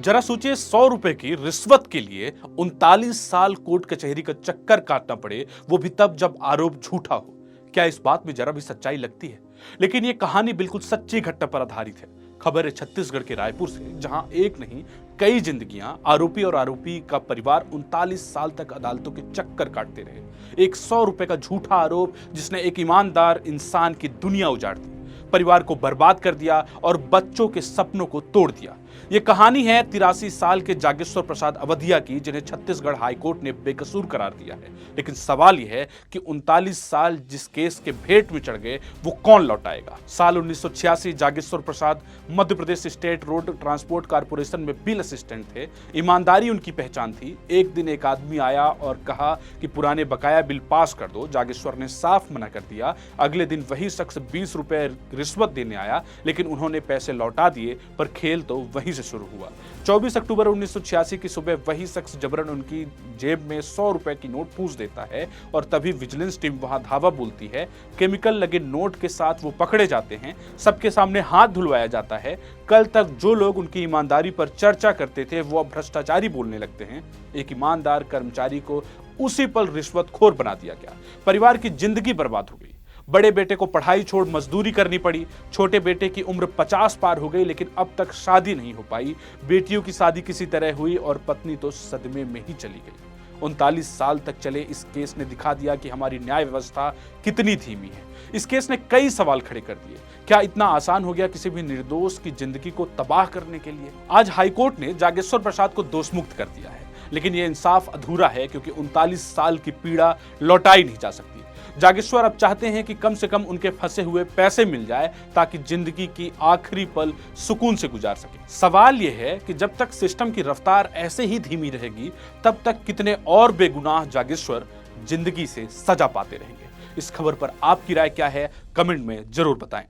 जरा सोचिए 100 रुपए की रिश्वत के लिए 39 साल कोर्ट कचहरी का चक्कर काटना पड़े, वो भी तब जब आरोप झूठा हो। क्या इस बात में जरा भी सच्चाई लगती है? लेकिन ये कहानी बिल्कुल सच्ची घटना पर आधारित है। खबर है छत्तीसगढ़ के रायपुर से, जहां एक नहीं कई जिंदगियां, आरोपी और आरोपी का परिवार 39 साल तक अदालतों के चक्कर काटते रहे। एक 100 रुपए का झूठा आरोप जिसने एक ईमानदार इंसान की दुनिया उजाड़ दी, परिवार को बर्बाद कर दिया और बच्चों के सपनों को तोड़ दिया। यह कहानी है 83 साल के जागेश्वर प्रसाद अवधिया की, जिन्हें छत्तीसगढ़ हाईकोर्ट ने बेकसूर करार दिया है। लेकिन सवाल यह है कि 39 साल जिस केस के भेंट में चढ़ गए, वो कौन लौटाएगा? साल 1986 जागेश्वर प्रसाद Madhya Pradesh state road transport corporation में बिल असिस्टेंट थे। ईमानदारी उनकी पहचान थी। एक दिन एक आदमी आया और कहा कि पुराने बकाया बिल पास कर दो। जागेश्वर ने साफ मना कर दिया। अगले दिन वही शख्स 20 रुपए रिश्वत देने आया, लेकिन उन्होंने पैसे लौटा दिए, पर खेल तो वहीं से शुरू हुआ। 24 अक्टूबर 1986 की सुबह वही शख्स जबरन उनकी जेब में 100 रुपए की नोट पूछ देता है और तभी विजिलेंस टीम वहां धावा बोलती है। केमिकल लगे नोट के साथ वो पकड़े जाते हैं। सबके सामने हाथ धुलवाया जाता है। कल तक जो लोग उनकी ईमानदारी पर चर्चा करते थे, वो अब भ्रष्टाचारी बोलने लगते हैं। एक ईमानदार कर्मचारी को उसी पल रिश्वतखोर बना दिया गया। परिवार की जिंदगी बर्बाद हो गई। बड़े बेटे को पढ़ाई छोड़ मजदूरी करनी पड़ी। छोटे बेटे की उम्र 50 पार हो गई, लेकिन अब तक शादी नहीं हो पाई। बेटियों की शादी किसी तरह हुई और पत्नी तो सदमे में ही चली गई। 39 साल तक चले इस केस ने दिखा दिया कि हमारी न्याय व्यवस्था कितनी धीमी है। इस केस ने कई सवाल खड़े कर दिए। क्या इतना आसान हो गया किसी भी निर्दोष की जिंदगी को तबाह करने के लिए? आज हाईकोर्ट ने जागेश्वर प्रसाद को दोषमुक्त कर दिया है, लेकिन यह इंसाफ अधूरा है, क्योंकि 39 साल की पीड़ा लौटाई नहीं जा सकती। जागेश्वर अब चाहते हैं कि कम से कम उनके फंसे हुए पैसे मिल जाए, ताकि जिंदगी की आखिरी पल सुकून से गुजार सके। सवाल यह है कि जब तक सिस्टम की रफ्तार ऐसे ही धीमी रहेगी, तब तक कितने और बेगुनाह जागेश्वर जिंदगी से सजा पाते रहेंगे। इस खबर पर आपकी राय क्या है? कमेंट में जरूर बताएं।